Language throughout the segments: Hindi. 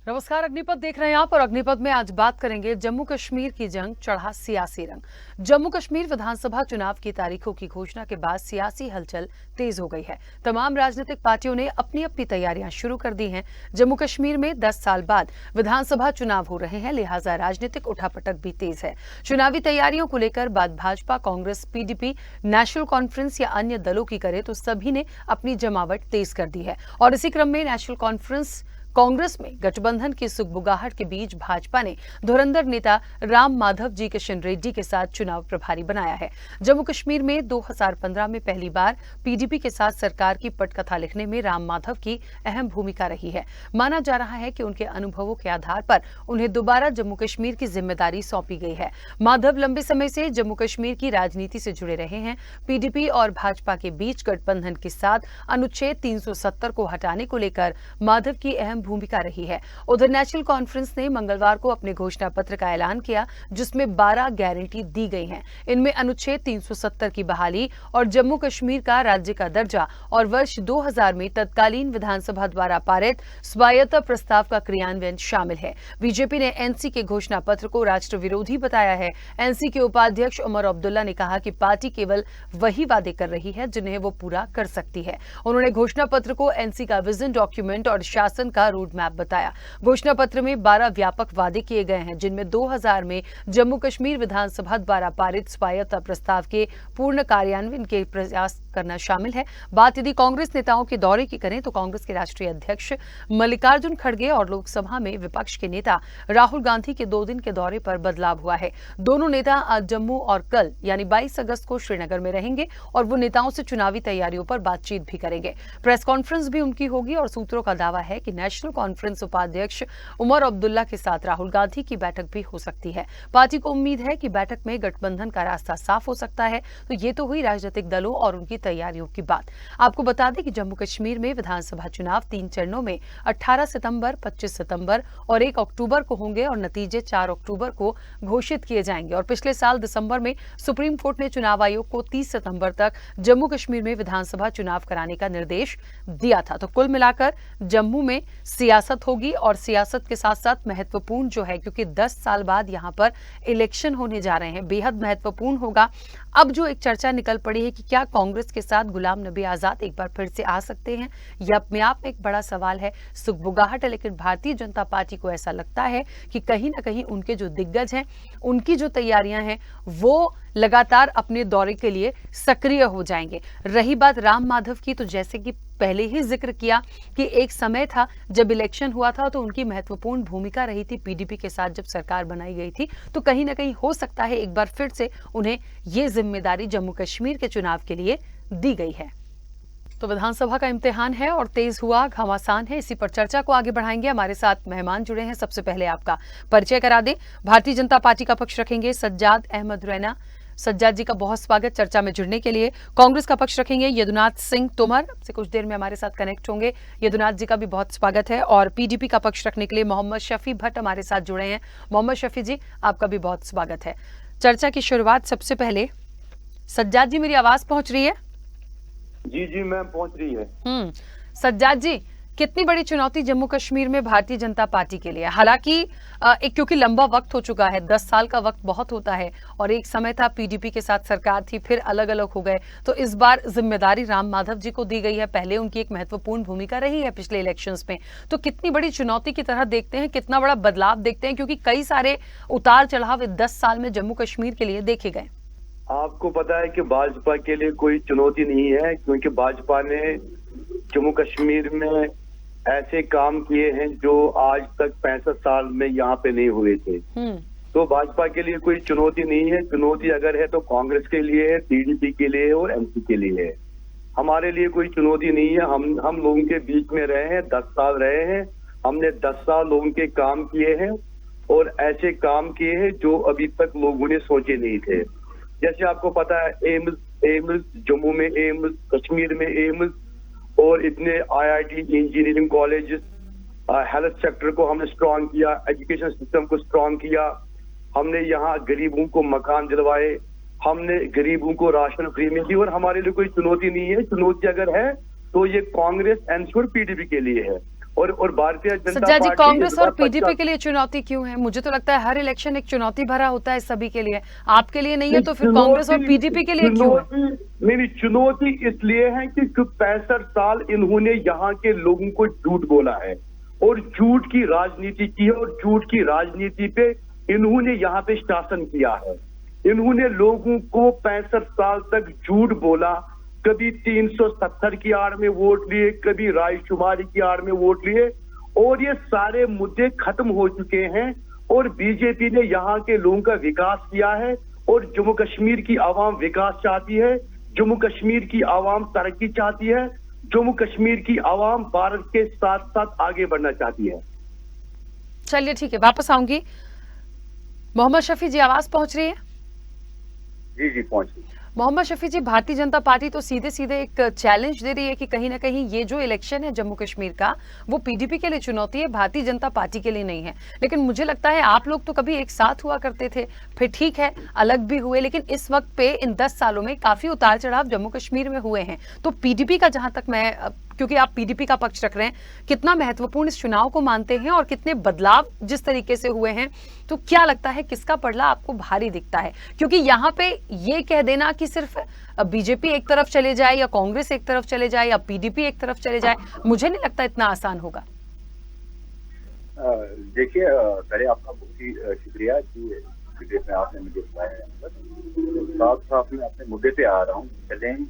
नमस्कार, अग्निपथ देख रहे हैं आप और अग्निपथ में आज बात करेंगे जम्मू कश्मीर की जंग चढ़ा सियासी रंग। जम्मू कश्मीर विधानसभा चुनाव की तारीखों की घोषणा के बाद सियासी हलचल तेज हो गई है। तमाम राजनीतिक पार्टियों ने अपनी अपनी तैयारियां शुरू कर दी हैं। जम्मू कश्मीर में 10 साल बाद विधानसभा चुनाव हो रहे हैं, लिहाजा राजनीतिक उठापटक भी तेज है। चुनावी तैयारियों को लेकर बात Bhajpa, Congress, PDP, national conference या अन्य दलों की करे तो सभी ने अपनी जमावट तेज कर दी है। और इसी क्रम में नेशनल कॉन्फ्रेंस कांग्रेस में गठबंधन की सुगबुगाहट के बीच भाजपा ने धुरंधर नेता राम माधव जी किशन रेड्डी के साथ चुनाव प्रभारी बनाया है। जम्मू कश्मीर में 2015 में पहली बार पीडीपी के साथ सरकार की पटकथा लिखने में राम माधव की अहम भूमिका रही है। माना जा रहा है कि उनके अनुभवों के आधार पर उन्हें दोबारा जम्मू कश्मीर की जिम्मेदारी सौंपी गई है। माधव लंबे समय से जम्मू कश्मीर की राजनीति से जुड़े रहे हैं। पीडीपी और भाजपा के बीच गठबंधन के साथ अनुच्छेद 370 को हटाने को लेकर माधव की अहम भूमिका रही है। उधर नेशनल कॉन्फ्रेंस ने मंगलवार को अपने घोषणा पत्र का ऐलान किया, जिसमें 12 गारंटी दी गई हैं। इनमें अनुच्छेद 370 की बहाली और जम्मू कश्मीर का राज्य का दर्जा और वर्ष 2000 में तत्कालीन विधानसभा द्वारा पारित स्वायत्त प्रस्ताव का क्रियान्वयन शामिल है। बीजेपी ने एनसी के घोषणा पत्र को राष्ट्र विरोधी बताया है। एनसी के उपाध्यक्ष उमर अब्दुल्ला ने कहा कि पार्टी केवल वही वादे कर रही है जिन्हें वो पूरा कर सकती है। उन्होंने घोषणा पत्र को एनसी का विजन डॉक्यूमेंट और शासन का रोड मैप बताया। घोषणा पत्र में 12 व्यापक वादे किए गए हैं, जिनमें 2000 में जम्मू कश्मीर विधानसभा द्वारा पारित स्वायत्त प्रस्ताव के पूर्ण कार्यान्वयन के प्रयास करना शामिल है। बात यदि कांग्रेस नेताओं के दौरे की करें तो कांग्रेस के राष्ट्रीय अध्यक्ष मल्लिकार्जुन खड़गे और लोकसभा में विपक्ष के नेता राहुल गांधी के 2 दिन के दौरे पर बदलाव हुआ है। दोनों नेता आज जम्मू और कल यानी 22 अगस्त को श्रीनगर में रहेंगे और वो नेताओं से चुनावी तैयारियों पर बातचीत भी करेंगे। प्रेस कॉन्फ्रेंस भी उनकी होगी और सूत्रों का दावा है कि नेशनल कॉन्फ्रेंस उपाध्यक्ष उमर अब्दुल्ला के साथ राहुल गांधी की बैठक भी हो सकती है। पार्टी को उम्मीद है कि बैठक में गठबंधन का रास्ता साफ हो सकता है। तो ये तो हुई राजनीतिक दलों और उनकी तैयारियों की बात। आपको बता दें कि जम्मू कश्मीर में विधानसभा चुनाव 3 चरणों में 18 सितंबर, 25 सितंबर और 1 अक्टूबर को होंगे और नतीजे 4 अक्टूबर को घोषित किए जाएंगे। और पिछले साल दिसंबर में सुप्रीम कोर्ट ने चुनाव आयोग को 30 सितंबर तक जम्मू कश्मीर में विधानसभा चुनाव कराने का निर्देश दिया था। तो कुल मिलाकर जम्मू में सियासत होगी और सियासत के साथ साथ महत्वपूर्ण जो है, क्योंकि 10 साल बाद यहां पर इलेक्शन होने जा रहे हैं, बेहद महत्वपूर्ण होगा। अब जो एक चर्चा निकल पड़ी है कि क्या कांग्रेस के साथ गुलाम नबी आजाद एक बार फिर से आ सकते हैं, यह अपने आप में एक बड़ा सवाल है, सुगबुगाहट है। लेकिन भारतीय जनता पार्टी को ऐसा लगता है कि कहीं ना कहीं उनके जो दिग्गज हैं, उनकी जो तैयारियां हैं, वो लगातार अपने दौरे के लिए सक्रिय हो जाएंगे। रही बात राम माधव की, तो जैसे कि पहले ही जिक्र किया कि एक समय था जब इलेक्शन हुआ था तो उनकी महत्वपूर्ण भूमिका रही थी पीडीपी के साथ जब सरकार बनाई गई थी। तो कहीं ना कहीं हो सकता है एक बार फिर से उन्हें ये जिम्मेदारी जम्मू कश्मीर के चुनाव के लिए दी गई है। तो विधानसभा का इम्तिहान है और तेज हुआ घमासान है, इसी पर चर्चा को आगे बढ़ाएंगे। हमारे साथ मेहमान जुड़े हैं। सबसे पहले आपका परिचय करा दें। भारतीय जनता पार्टी का पक्ष रखेंगे सज्जाद अहमद रैना। सज्जाद जी का बहुत स्वागत चर्चा में जुड़ने के लिए। कांग्रेस का पक्ष रखेंगे यदुनाथ सिंह तोमर, से कुछ देर में हमारे साथ कनेक्ट होंगे। यदुनाथ जी का भी बहुत स्वागत है। और पीडीपी का पक्ष रखने के लिए मोहम्मद शफी भट्ट हमारे साथ जुड़े हैं। मोहम्मद शफी जी, आपका भी बहुत स्वागत है। चर्चा की शुरुआत सबसे पहले सज्जाद जी, मेरी आवाज पहुंच रही है? जी जी मैम, पहुंच रही है। सज्जाद जी, कितनी बड़ी चुनौती जम्मू कश्मीर में भारतीय जनता पार्टी के लिए? हालांकि क्योंकि लंबा वक्त हो चुका है, 10 साल का वक्त बहुत होता है और एक समय था पीडीपी के साथ सरकार थी, फिर अलग अलग हो गए। तो इस बार जिम्मेदारी राम माधव जी को दी गई है। पहले उनकी एक महत्वपूर्ण भूमिका रही है पिछले इलेक्शंस में। तो कितनी बड़ी चुनौती की तरह देखते हैं, कितना बड़ा बदलाव देखते हैं, क्योंकि कई सारे उतार चढ़ाव 10 साल में जम्मू कश्मीर के लिए देखे गए। आपको पता है कि भाजपा के लिए कोई चुनौती नहीं है, क्योंकि भाजपा ने जम्मू कश्मीर में ऐसे काम किए हैं जो आज तक 65 साल में यहाँ पे नहीं हुए थे। तो भाजपा के लिए कोई चुनौती नहीं है। चुनौती अगर है तो कांग्रेस के लिए है, पीडीपी के लिए है और एनसी के लिए है। हमारे लिए कोई चुनौती नहीं है। हम लोगों के बीच में रहे हैं, 10 साल रहे हैं। हमने 10 साल लोगों के काम किए हैं और ऐसे काम किए हैं जो अभी तक लोगों ने सोचे नहीं थे। जैसे आपको पता है एम्स जम्मू में, एम्स कश्मीर में, एम्स और इतने IIT, engineering college, health sector को हमने स्ट्रांग किया, एजुकेशन सिस्टम को स्ट्रांग किया। हमने यहाँ गरीबों को मकान दिलवाए, हमने गरीबों को राशन फ्री में दी। और हमारे लिए कोई चुनौती नहीं है। चुनौती अगर है तो ये कांग्रेस, एनसी और पीडीपी के लिए है। और भारतीय जनता सज्जाद जी, पार्टी कांग्रेस इस और बार पीडीपी के लिए चुनौती क्यों है? मुझे तो लगता है हर इलेक्शन एक चुनौती भरा होता है सभी के लिए। आपके लिए नहीं है तो फिर कांग्रेस और पीडीपी के लिए क्यों है? मेरी चुनौती इसलिए है कि 65 साल इन्होंने यहाँ के लोगों को झूठ बोला है और झूठ की राजनीति की है और झूठ की राजनीति पे इन्होंने यहाँ पे शासन किया है। इन्होंने लोगों को 65 साल तक झूठ बोला, कभी 370 की आड़ में वोट लिए, कभी रायशुमारी की आड़ में वोट लिए, और ये सारे मुद्दे खत्म हो चुके हैं और बीजेपी ने यहाँ के लोगों का विकास किया है और जम्मू कश्मीर की आवाम विकास चाहती है, जम्मू कश्मीर की आवाम तरक्की चाहती है, जम्मू कश्मीर की आवाम भारत के साथ साथ आगे बढ़ना चाहती है। चलिए ठीक है, वापस आऊंगी। मोहम्मद शफी जी, आवाज पहुंच रही है? जी जी पहुंच गई। मोहम्मद शफी जी, भारतीय जनता पार्टी तो सीधे सीधे एक चैलेंज दे रही है कि कहीं ना कहीं ये जो इलेक्शन है जम्मू कश्मीर का, वो पीडीपी के लिए चुनौती है, भारतीय जनता पार्टी के लिए नहीं है। लेकिन मुझे लगता है आप लोग तो कभी एक साथ हुआ करते थे, फिर ठीक है अलग भी हुए, लेकिन इस वक्त पे इन 10 सालों में काफी उतार चढ़ाव जम्मू कश्मीर में हुए हैं। तो पीडीपी का, जहां तक मैं, क्योंकि आप पीडीपी का पक्ष रख रहे हैं, कितना महत्वपूर्ण इस चुनाव को मानते हैं और कितने बदलाव जिस तरीके से हुए हैं, तो क्या लगता है किसका पड़ला आपको भारी दिखता है? क्योंकि यहाँ पे ये कह देना कि सिर्फ बीजेपी एक तरफ चले जाए या कांग्रेस एक तरफ चले जाए या पीडीपी एक तरफ चले जाए, मुझे नहीं लगता इतना आसान होगा। देखिए, पहले आपका बहुत ही शुक्रिया कि वीडियो में आपने मुझे बुलाया। साथ साथ में अपने मुद्दे पे आ रहा हूँ। चैलेंज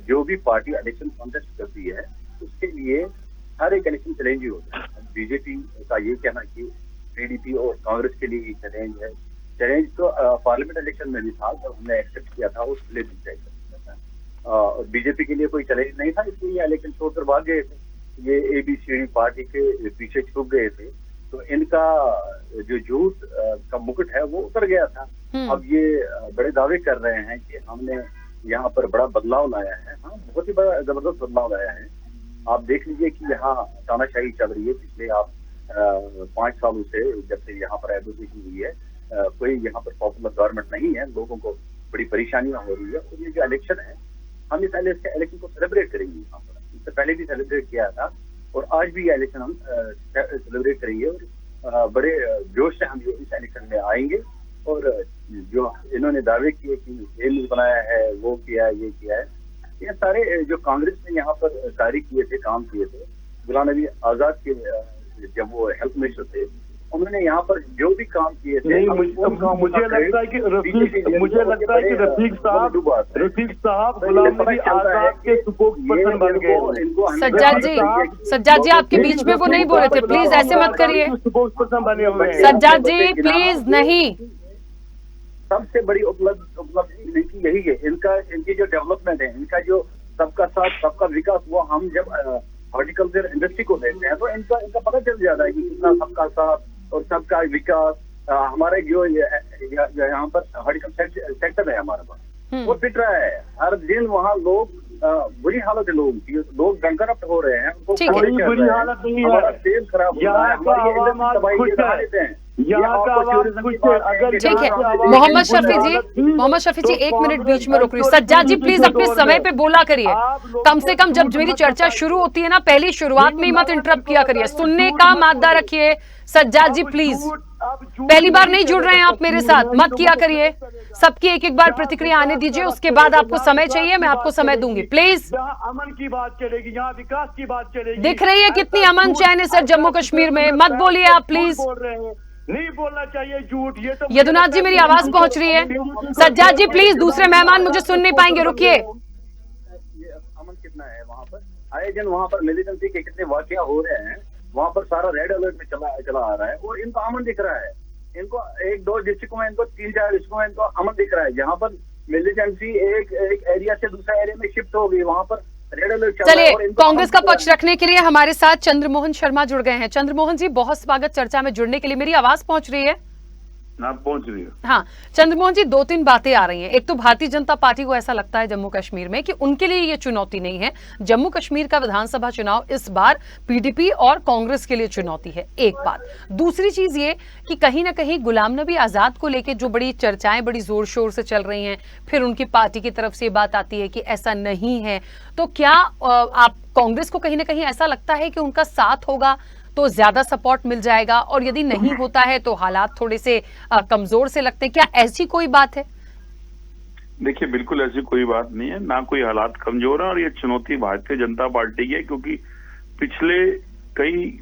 जो भी पार्टी इलेक्शन कॉन्टेस्ट करती है उसके लिए हर एक इलेक्शन चैलेंज ही होता है। बीजेपी का ये कहना कि पीडीपी और कांग्रेस के लिए चैलेंज है, चैलेंज तो पार्लियामेंट इलेक्शन में भी था जब हमने एक्सेप्ट किया था, उसके लिए भी चैलेंज था। और बीजेपी के लिए कोई चैलेंज नहीं था, इसलिए ये इलेक्शन छोड़कर भाग गए थे। ये एबीसीडी पार्टी के पीछे छुप गए थे, तो इनका जो झूठ का मुकुट है वो उतर गया था। अब ये बड़े दावे कर रहे हैं कि हमने यहाँ पर बड़ा बदलाव लाया है। हाँ, बहुत ही बड़ा जबरदस्त बदलाव लाया है। आप देख लीजिए कि यहाँ तानाशाही चल रही है पिछले 5 सालों से, जब से यहाँ पर एडवोकेसी हुई है। कोई यहाँ पर पॉपुलर गवर्नमेंट नहीं है, लोगों को बड़ी परेशानियां हो रही है। और ये जो इलेक्शन है, हम इस इलेक्शन को सेलिब्रेट करेंगे। यहाँ पर इससे पहले भी सेलिब्रेट किया था और आज भी ये इलेक्शन हम सेलिब्रेट करेंगे और बड़े जोश से हम इस इलेक्शन में आएंगे। और जो इन्होंने दावे किए कि जेल बनाया है, वो किया है, ये किया है, ये सारे जो कांग्रेस ने यहाँ पर कार्य किए थे, काम किए थे, गुलाम नबी आजाद के जब वो हेल्थ मिनिस्टर थे, उन्होंने यहाँ पर जो भी काम किए थे। मुझे लगता है कि रफीक साहब गुलाम नबी आजाद के स्पोक्सपर्सन बन गए। सज्जाद जी आपके बीच में वो नहीं बोल रहे थे, प्लीज ऐसे मत करिए। स्पोक्सपर्सन बने हुए हैं सज्जाद जी प्लीज नहीं। सबसे बड़ी उपलब्धि इनकी यही है, इनकी जो डेवलपमेंट है, इनका जो सबका साथ सबका विकास, वो हम जब हॉर्टिकल्चर इंडस्ट्री को देखते हैं तो इनका पता चल जाता है कि कितना सबका साथ और सबका विकास। हमारे जो यहाँ पर हॉर्टिकल्चर सेक्टर है हमारे पास, वो पिट रहा है। हर दिन वहाँ लोग बुरी हालत है, लोगों की, लोग बैंकरप्ट हो रहे हैं, उनको कोई बुरी हालत नहीं है, तेल खराब हो रहा है, ठीक है। मोहम्मद शफी जी 1 मिनट बीच में रोक रही हूँ। सज्जाद जी प्लीज अपने समय पे बोला करिए, कम से कम जब मेरी चर्चा शुरू होती है ना, पहली शुरुआत में ही मत इंटरप्ट किया करिए, सुनने का मादा रखिए। सज्जाद जी प्लीज, पहली बार नहीं जुड़ रहे हैं आप मेरे साथ, मत किया करिए। सबकी एक बार प्रतिक्रिया आने दीजिए, उसके बाद आपको समय चाहिए, मैं आपको समय दूंगी प्लीज। अमन की बात चलेगी, यहाँ विकास की बात चलेगी। दिख रही है कितनी अमन चैन है सर जम्मू कश्मीर में, मत बोलिए आप प्लीज। नहीं बोलना चाहिए झूठ, ये तो यदुनाथ जी मेरी आवाज पहुंच रही है। सज्जाद जी प्लीज, दूसरे मेहमान मुझे सुन नहीं पाएंगे, रुकिए। अमन कितना है वहाँ पर, आए दिन वहाँ पर मिलिटेंसी के कितने वाकया हो रहे हैं, वहाँ पर सारा रेड अलर्ट में चला आ रहा है और इनको अमन दिख रहा है। इनको 1-2 डिस्ट्रिक्टों में, इनको 3-4 डिस्ट्रिक्टों में इनको अमन दिख रहा है। जहाँ पर मिलिटेंसी एक एरिया से दूसरे एरिया में शिफ्ट हो गई, वहाँ पर रेड अलर्ट चल रहा है। चलिए, कांग्रेस का पक्ष रखने के लिए हमारे साथ चंद्रमोहन शर्मा जुड़ गए हैं। चंद्रमोहन जी बहुत स्वागत चर्चा में जुड़ने के लिए। मेरी आवाज पहुंच रही है? आप पहुंच रही हो। हाँ, चंद्रमोहन जी, दो तीन बातें आ रही हैं। एक तो भारतीय जनता पार्टी को ऐसा लगता है जम्मू कश्मीर में कि उनके लिए ये चुनौती नहीं है। जम्मू कश्मीर का विधानसभा चुनाव इस बार पीडीपी और कांग्रेस के लिए चुनौती है, एक बात। दूसरी चीज ये कि कहीं ना कहीं गुलाम नबी आजाद को लेकर जो बड़ी चर्चाएं बड़ी जोर शोर से चल रही हैं, फिर उनकी पार्टी की तरफ से ये बात आती है कि ऐसा नहीं है। तो क्या आप कांग्रेस को कहीं ना कहीं ऐसा लगता है कि उनका साथ होगा तो ज्यादा सपोर्ट मिल जाएगा, और यदि नहीं होता है तो हालात थोड़े से कमजोर से लगते हैं? क्या ऐसी कोई बात है? देखिए, बिल्कुल ऐसी कोई बात नहीं है, ना कोई हालात कमजोर है, और ये चुनौती भारतीय जनता पार्टी की है, क्योंकि पिछले कई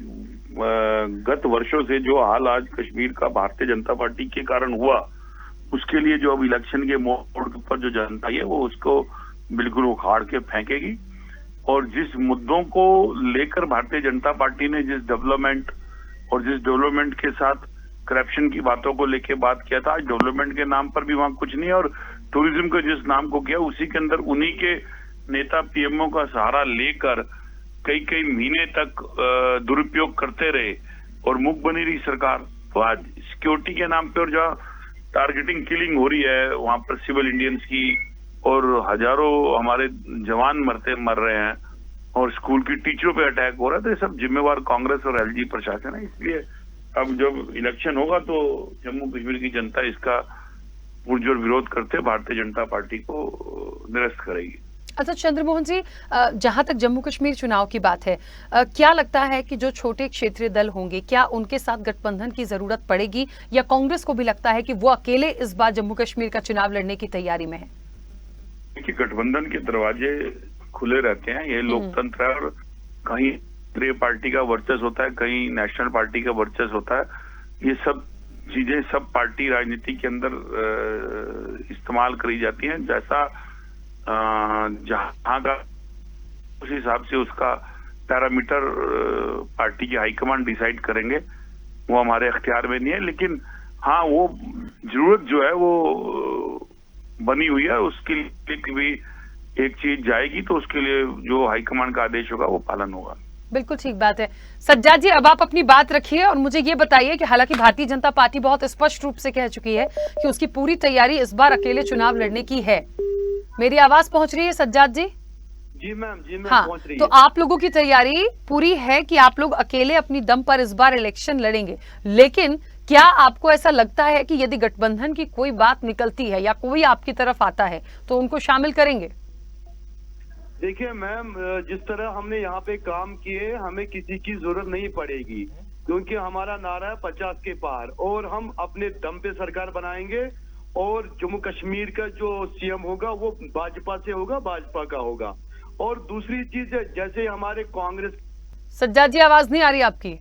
गत वर्षों से जो हाल आज कश्मीर का भारतीय जनता पार्टी के कारण हुआ, उसके लिए जो अब इलेक्शन के मोड़ पर जो जनता है वो उसको बिल्कुल उखाड़ के फेंकेगी। और जिस मुद्दों को लेकर भारतीय जनता पार्टी ने जिस डेवलपमेंट के साथ करप्शन की बातों को लेकर बात किया था, आज डेवलपमेंट के नाम पर भी वहां कुछ नहीं है, और टूरिज्म के जिस नाम को किया उसी के अंदर उन्हीं के नेता पीएमओ का सहारा लेकर कई कई महीने तक दुरुपयोग करते रहे और मुख बनी रही सरकार। तो आज सिक्योरिटी के नाम पे और जहाँ टारगेटिंग किलिंग हो रही है वहां पर सिविल इंडियंस की, और हजारों हमारे जवान मर रहे हैं, और स्कूल की टीचरों पे अटैक हो रहा है, तो ये सब जिम्मेवार कांग्रेस और एलजी प्रशासन है। इसलिए अब जब इलेक्शन होगा तो जम्मू कश्मीर की जनता इसका पुरजोर विरोध करते भारतीय जनता पार्टी को निरस्त करेगी। अच्छा चंद्रमोहन जी, जहां तक जम्मू कश्मीर चुनाव की बात है, क्या लगता है कि जो छोटे क्षेत्रीय दल होंगे, क्या उनके साथ गठबंधन की जरूरत पड़ेगी, या कांग्रेस को भी लगता है कि वो अकेले इस बार जम्मू कश्मीर का चुनाव लड़ने की तैयारी में है? देखिए, गठबंधन के दरवाजे खुले रहते हैं, ये लोकतंत्र है, और कहीं क्षेत्रीय पार्टी का वर्चस्व होता है, कहीं नेशनल पार्टी का वर्चस्व होता है। ये सब चीजें सब पार्टी राजनीति के अंदर इस्तेमाल करी जाती हैं। जैसा जहां का उस हिसाब से उसका पैरामीटर पार्टी की हाईकमांड डिसाइड करेंगे, वो हमारे अख्तियार में नहीं है। लेकिन हाँ, वो जरूरत जो है वो बनी हुई है, उसके लिए भी एक चीज जाएगी तो उसके लिए जो हाईकमांड का आदेश होगा वो पालन होगा। बिल्कुल ठीक बात है। सज्जाद जी, अब आप अपनी बात रखिए और मुझे ये बताइए कि हालांकि भारतीय जनता पार्टी बहुत स्पष्ट रूप से कह चुकी है कि उसकी पूरी तैयारी इस बार अकेले चुनाव लड़ने की है। मेरी आवाज पहुंच रही है सज्जाद जी? जी मैम, हाँ, पहुंच रही तो है। आप लोगों की तैयारी पूरी है कि आप लोग अकेले अपनी दम पर इस बार इलेक्शन लड़ेंगे, लेकिन क्या आपको ऐसा लगता है कि यदि गठबंधन की कोई बात निकलती है या कोई आपकी तरफ आता है तो उनको शामिल करेंगे? देखिए मैम, जिस तरह हमने यहाँ पे काम किए, हमें किसी की जरूरत नहीं पड़ेगी, क्योंकि हमारा नारा है 50 के पार, और हम अपने दम पे सरकार बनाएंगे। और जम्मू कश्मीर का जो सीएम होगा वो भाजपा से होगा, भाजपा का होगा। और दूसरी चीज है, जैसे हमारे कांग्रेस। सज्जाद जी, आवाज नहीं आ रही आपकी?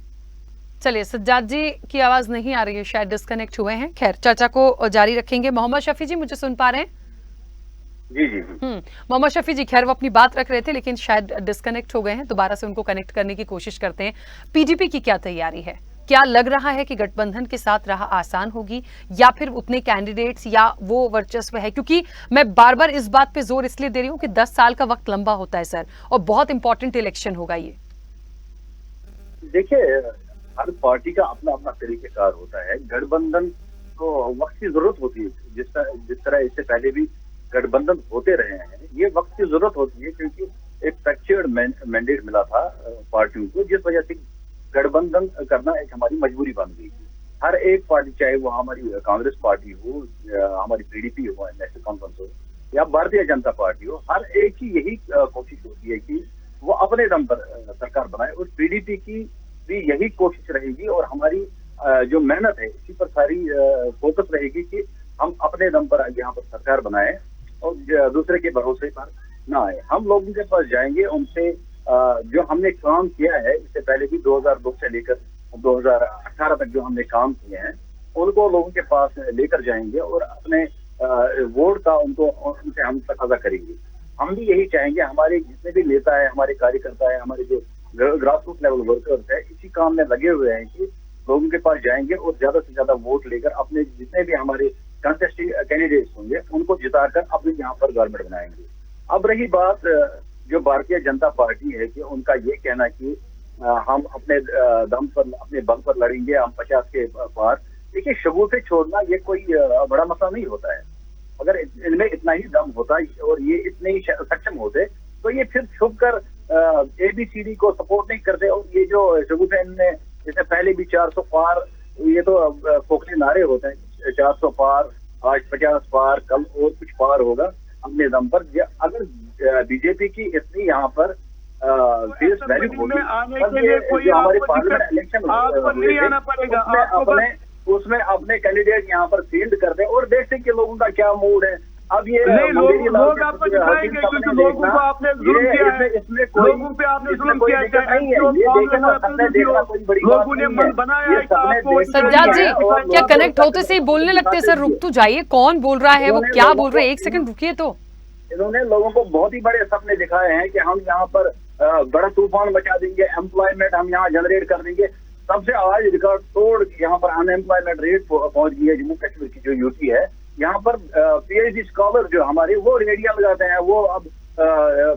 चलिए, सज्जाद जी की आवाज नहीं आ रही है, शायद डिस्कनेक्ट हुए हैं। खैर, चर्चा को जारी रखेंगे। मोहम्मद शफी जी, मुझे सुन पा रहे हैं? जी जी। मोहम्मद शफी जी, खैर वो अपनी बात रख रहे थे लेकिन शायद डिस्कनेक्ट हो गए हैं, दोबारा से उनको कनेक्ट करने की कोशिश करते हैं। पीडीपी की क्या तैयारी है? क्या लग रहा है कि गठबंधन के साथ राह आसान होगी, या फिर उतने कैंडिडेट्स या वो वर्चस्व है? क्योंकि मैं बार बार इस बात पे जोर इसलिए दे रही हूँ कि 10 साल का वक्त लंबा होता है सर, और बहुत इंपॉर्टेंट इलेक्शन होगा ये। देखिए, हर पार्टी का अपना अपना तरीकेकार होता है। गठबंधन तो वक्त की जरूरत होती है, जिस तरह इससे पहले भी गठबंधन होते रहे हैं। ये वक्त की जरूरत होती है, क्योंकि एक फ्रैक्चर्ड मैंडेट मिला था पार्टियों को, जिस वजह से गठबंधन करना एक हमारी मजबूरी बन गई थी। हर एक पार्टी, चाहे वो हमारी कांग्रेस पार्टी हो, हमारी पीडीपी हो, नेशनल कॉन्फ्रेंस हो, या भारतीय जनता पार्टी हो, हर एक की यही कोशिश होती है कि वो अपने दम पर सरकार बनाए। और पीडीपी की भी यही कोशिश रहेगी, और हमारी जो मेहनत है इसी पर सारी फोकस रहेगी कि हम अपने दम पर यहाँ पर सरकार बनाए और दूसरे के भरोसे पर ना आए। हम लोगों के पास जाएंगे, उनसे जो हमने काम किया है इससे पहले भी 2002 से लेकर 2018 तक जो हमने काम किए हैं, उनको लोगों के पास लेकर जाएंगे और अपने वोट का उनसे हम तकाजा करेंगे। हम भी यही चाहेंगे, हमारे जितने भी नेता है, हमारे कार्यकर्ता है, हमारे जो ग्रास रूट लेवल वर्कर्स है, इसी काम में लगे हुए हैं कि लोगों के पास जाएंगे और ज्यादा से ज्यादा वोट लेकर अपने जितने भी हमारे कंटेस्टिंग कैंडिडेट्स होंगे उनको जिताकर अपने यहाँ पर गवर्नमेंट बनाएंगे। अब रही बात जो भारतीय जनता पार्टी है कि उनका ये कहना कि हम अपने दम पर, अपने बल पर लड़ेंगे, हम 50 के पार, देखिए, शगुफे छोड़ना ये कोई बड़ा मसला नहीं होता है। अगर इनमें इतना ही दम होता और ये इतने ही सक्षम होते तो ये फिर छुप कर ABCD को सपोर्ट नहीं करते। और ये जो शगुफे इनमें जैसे पहले भी 400 पार, ये तो खोखले नारे होते हैं, 400 पार, आज 50 पार, कल और कुछ पार होगा अपने दम पर। अगर बीजेपी की इतनी यहाँ पर फेस वैल्यू होगी, हमारे पार्लियामेंट इलेक्शन नहीं आना पड़ेगा, उसमें अपने कैंडिडेट यहाँ पर फील्ड कर दे और देखते कि लोगों का क्या मूड है। अब ये लोग आपको दिखाएंगे क्योंकि लोगों को आपने जुल्म किया है, लोगों पे आपने जुल्म किया है, लोगों ने मन बनाया है। सज्जाद जी क्या कनेक्ट होते से ही बोलने लगते? सर रुक तो जाइए, कौन बोल रहा है, वो क्या बोल रहे हैं, एक सेकंड रुकिए। तो इन्होंने लोगों को बहुत ही बड़े सपने दिखाए हैं कि हम यहाँ पर बड़ा तूफान मचा देंगे, एम्प्लॉयमेंट हम यहाँ जनरेट कर देंगे। सबसे आज रिकॉर्ड तोड़ यहाँ पर अनएम्प्लॉयमेंट रेट पहुंच गई है जम्मू कश्मीर की जो यूटी है। यहाँ पर PhD स्कॉलर जो हमारे वो रेडिया लगाते हैं, वो अब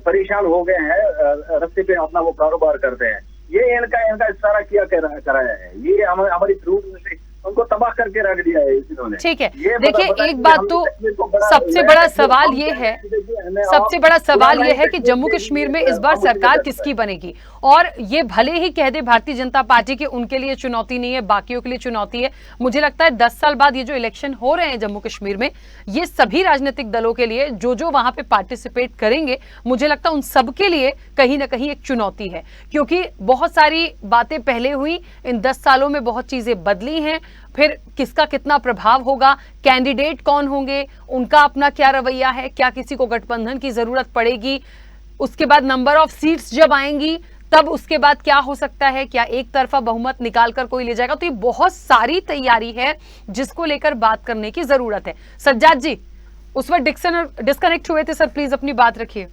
परेशान हो गए हैं, रास्ते पे अपना वो कारोबार करते हैं। ये इनका सारा किया कराया है, ये हमारी फ्रूट से उनको तबाह करके रख दिया है इन्होंने। ठीक है, देखिए एक बात तो सबसे बड़ा सवाल ये है, सबसे बड़ा सवाल ये है कि जम्मू कश्मीर में इस बार सरकार किसकी बनेगी। और ये भले ही कह दे भारतीय जनता पार्टी के उनके लिए चुनौती नहीं है, बाकियों के लिए चुनौती है। मुझे लगता है 10 साल बाद ये जो इलेक्शन हो रहे हैं जम्मू कश्मीर में, ये सभी राजनीतिक दलों के लिए जो वहां पे पार्टिसिपेट करेंगे, मुझे लगता है उन सबके लिए कहीं ना कहीं एक चुनौती है। क्योंकि बहुत सारी बातें पहले हुई, इन 10 सालों में बहुत चीजें बदली हैं। फिर किसका कितना प्रभाव होगा, कैंडिडेट कौन होंगे, उनका अपना क्या रवैया है, क्या किसी को गठबंधन की जरूरत पड़ेगी, उसके बाद नंबर ऑफ सीट्स जब आएंगी तब उसके बाद क्या हो सकता है, क्या एक तरफा बहुमत निकालकर कोई ले जाएगा। तो ये बहुत सारी तैयारी है जिसको लेकर बात करने की जरूरत है। सज्जाद जी उस वक्त डिस्कनेक्ट हुए थे सर, प्लीज अपनी बात रखिए।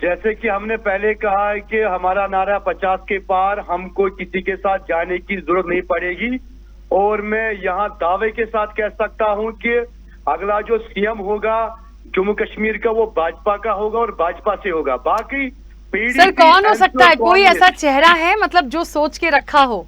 जैसे कि हमने पहले कहा है कि हमारा नारा 50 के पार, हमको किसी के साथ जाने की जरूरत नहीं पड़ेगी। और मैं यहाँ दावे के साथ कह सकता हूँ कि अगला जो CM होगा जम्मू कश्मीर का वो भाजपा का होगा और भाजपा से होगा। बाकी सर कौन हो सकता है, कोई ऐसा चेहरा है मतलब जो सोच के रखा हो?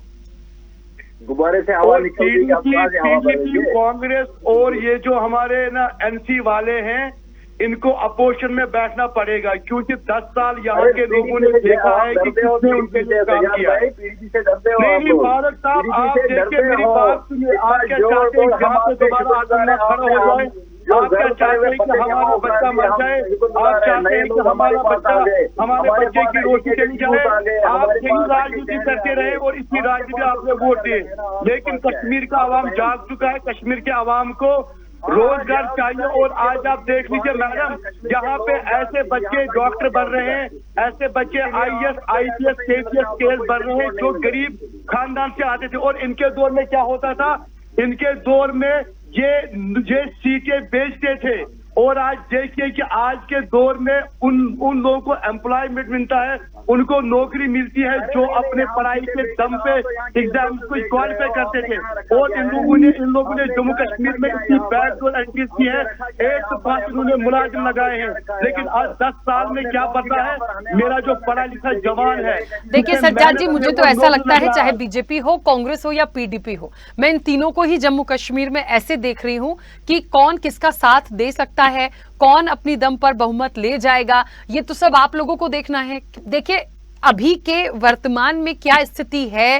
गुब्बारे से हवा निकलती है, कांग्रेस और ये जो हमारे ना NC वाले हैं, इनको अपोजिशन में बैठना पड़ेगा। क्योंकि 10 साल यहाँ के लोगों ने देखा है कि किसने उनके लिए काम किया है। नहीं भारत साहब, आप देखिए मेरी बात सुनिए। आप क्या चाहते हैं यहाँ पे दोबारा आंदोलन खड़ा हो जाए? आप क्या चाहते हैं कि हमारा बच्चा मर जाए? आप चाहते हैं कि हमारा बच्चा, हमारे बच्चे की रोटी चली जाए? आप यही राजनीति करते रहे और इसी राजनीति आपने वोट दिए। लेकिन कश्मीर का आवाम जाग चुका है, कश्मीर के आवाम को रोजगार चाहिए। और आज आप देख लीजिए मैडम, यहाँ पे ऐसे बच्चे डॉक्टर बन रहे हैं, ऐसे बच्चे IAS, IPS, KPS, KS बन रहे हैं जो गरीब खानदान से आते थे। और इनके दौर में क्या होता था, इनके दौर में ये सीटें बेचते थे। और आज देखिए कि आज के दौर में उन लोगों को एम्प्लॉयमेंट मिलता है, उनको नौकरी मिलती है जो अपने पढ़ाई के दम पे एग्जाम को क्वालिफाई करते थे। और इन लोगों ने जम्मू कश्मीर में इतनी बैकडोर एंट्रीज की है, 105 इन्होंने मुलाजिम लगाए हैं। लेकिन आज 10 साल में क्या बदला है? मेरा जो पढ़ा लिखा जवान है। देखिए सज्जाद जी, मुझे तो ऐसा लगता है चाहे बीजेपी हो, कांग्रेस हो या PDP हो, मैं इन तीनों को ही जम्मू कश्मीर में ऐसे देख रही हूँ कि कौन किसका साथ दे सकता है, कौन अपनी दम पर बहुमत ले जाएगा, ये तो सब आप लोगों को देखना है। देखिए अभी के वर्तमान में क्या स्थिति है,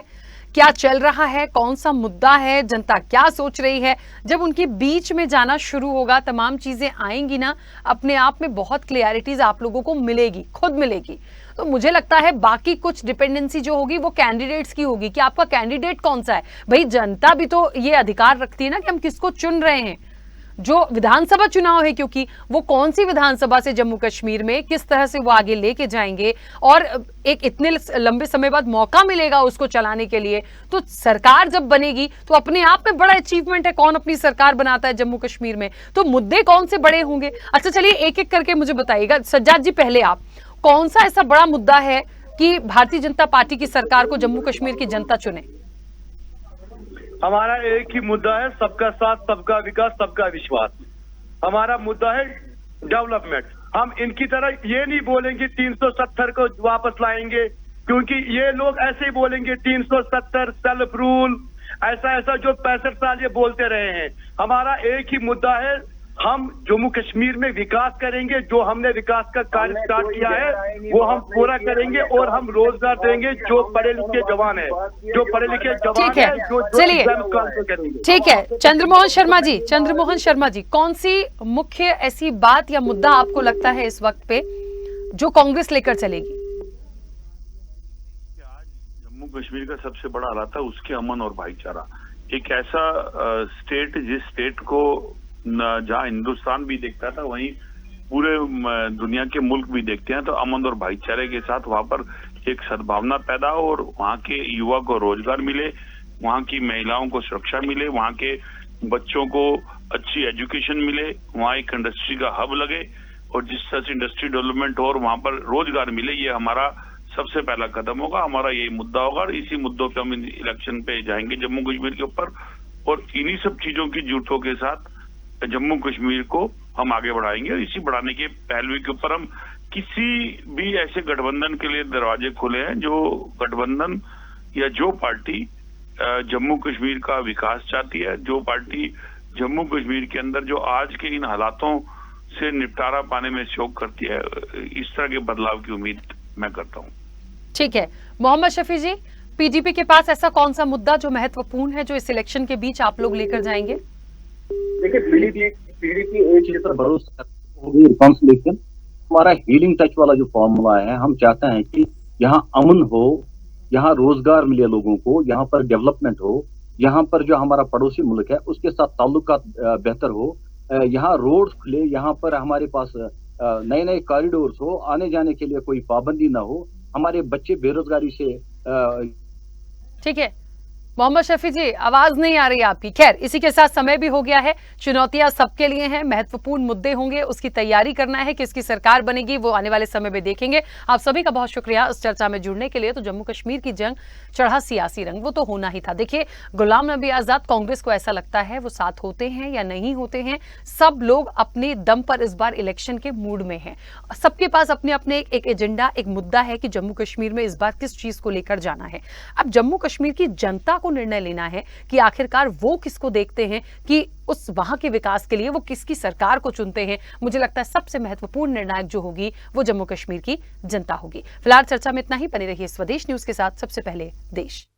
क्या चल रहा है, कौन सा मुद्दा है, जनता क्या सोच रही है, जब उनके बीच में जाना शुरू होगा, तमाम चीजें आएंगी ना, अपने आप में बहुत क्लियरिटीज आप लोगों को मिलेगी, खुद मिलेगी। तो मुझे लगता है बाकी कुछ डिपेंडेंसी जो होगी वो कैंडिडेट्स की होगी कि आपका कैंडिडेट कौन सा है। भाई जनता भी तो ये अधिकार रखती है ना कि हम किसको चुन रहे हैं। जो विधानसभा चुनाव है, क्योंकि वो कौन सी विधानसभा से जम्मू कश्मीर में किस तरह से वो आगे लेके जाएंगे और एक इतने लंबे समय बाद मौका मिलेगा उसको चलाने के लिए। तो सरकार जब बनेगी तो अपने आप में बड़ा अचीवमेंट है, कौन अपनी सरकार बनाता है जम्मू कश्मीर में, तो मुद्दे कौन से बड़े होंगे। अच्छा चलिए एक एक करके मुझे बताइएगा। सज्जाद जी पहले आप, कौन सा ऐसा बड़ा मुद्दा है कि भारतीय जनता पार्टी की सरकार को जम्मू कश्मीर की जनता चुने? हमारा एक ही मुद्दा है, सबका साथ, सबका विकास, सबका विश्वास। हमारा मुद्दा है डेवलपमेंट। हम इनकी तरह ये नहीं बोलेंगे 370 को वापस लाएंगे, क्योंकि ये लोग ऐसे ही बोलेंगे 370 सेल्फ रूल, ऐसा ऐसा जो 65 साल ये बोलते रहे हैं। हमारा एक ही मुद्दा है, हम जम्मू कश्मीर में विकास करेंगे। जो हमने विकास का कार्य स्टार्ट किया है वो हम पूरा करेंगे और हम रोजगार देंगे। जो पढ़े लिखे जवान है, जो पढ़े लिखे जवान ठीक है, है, जो चलिए करेंगे। ठीक है। चंद्रमोहन शर्मा जी, कौन सी मुख्य ऐसी बात या मुद्दा आपको लगता है इस वक्त पे जो कांग्रेस लेकर चलेगी? जम्मू कश्मीर का सबसे बड़ा हालात है उसके अमन और भाईचारा। एक ऐसा स्टेट जिस स्टेट को जहां हिंदुस्तान भी देखता था वहीं पूरे दुनिया के मुल्क भी देखते हैं, तो अमन और भाईचारे के साथ वहां पर एक सद्भावना पैदा हो और वहां के युवा को रोजगार मिले, वहां की महिलाओं को सुरक्षा मिले, वहां के बच्चों को अच्छी एजुकेशन मिले, वहां एक इंडस्ट्री का हब लगे और जिस तरह से इंडस्ट्री डेवलपमेंट हो और वहां पर रोजगार मिले, ये हमारा सबसे पहला कदम होगा। हमारा यही मुद्दा होगा और इसी मुद्दों पे हम इलेक्शन पे जाएंगे जम्मू कश्मीर के ऊपर, और इन्हीं सब चीजों की जरूरतों के साथ जम्मू कश्मीर को हम आगे बढ़ाएंगे। और इसी बढ़ाने के पहलू के ऊपर हम किसी भी ऐसे गठबंधन के लिए दरवाजे खोले हैं जो गठबंधन या जो पार्टी जम्मू कश्मीर का विकास चाहती है, जो पार्टी जम्मू कश्मीर के अंदर जो आज के इन हालातों से निपटारा पाने में सहयोग करती है, इस तरह के बदलाव की उम्मीद मैं करता हूँ। ठीक है, मोहम्मद शफी जी, पीडीपी के पास ऐसा कौन सा मुद्दा जो महत्वपूर्ण है जो इस इलेक्शन के बीच आप लोग लेकर जाएंगे? देखिए, पीडीपी एक क्षेत्र भरोसा होगी रिकॉन्सिलेशन। हमारा हीलिंग टच वाला जो फॉर्मूला है, हम चाहते हैं कि यहाँ अमन हो, यहाँ रोजगार मिले लोगों को, यहाँ पर डेवलपमेंट हो, यहाँ पर जो हमारा पड़ोसी मुल्क है उसके साथ ताल्लुकात बेहतर हो, यहाँ रोड खुले, यहाँ पर हमारे पास नए नए कॉरिडोर्स हो, आने जाने के लिए कोई पाबंदी ना हो, हमारे बच्चे बेरोजगारी से। ठीक है मोहम्मद शफी जी, आवाज नहीं आ रही आपकी। खैर, इसी के साथ समय भी हो गया है। चुनौतियां सबके लिए हैं, महत्वपूर्ण मुद्दे होंगे, उसकी तैयारी करना है, किसकी सरकार बनेगी वो आने वाले समय में देखेंगे। आप सभी का बहुत शुक्रिया इस चर्चा में जुड़ने के लिए। तो जम्मू कश्मीर की जंग चढ़ा सियासी रंग, वो तो होना ही था। देखिए, गुलाम नबी आजाद, कांग्रेस को ऐसा लगता है वो साथ होते हैं या नहीं होते हैं, सब लोग अपने दम पर इस बार इलेक्शन के मूड में हैं। सबके पास अपने अपने एक एजेंडा, एक मुद्दा है कि जम्मू कश्मीर में इस बार किस चीज को लेकर जाना है। अब जम्मू कश्मीर की जनता को निर्णय लेना है कि आखिरकार वो किसको देखते हैं, कि उस वहां के विकास के लिए वो किसकी सरकार को चुनते हैं। मुझे लगता है सबसे महत्वपूर्ण निर्णायक जो होगी वो जम्मू कश्मीर की जनता होगी। फिलहाल चर्चा में इतना ही। बने रहिए स्वदेश न्यूज के साथ। सबसे पहले देश।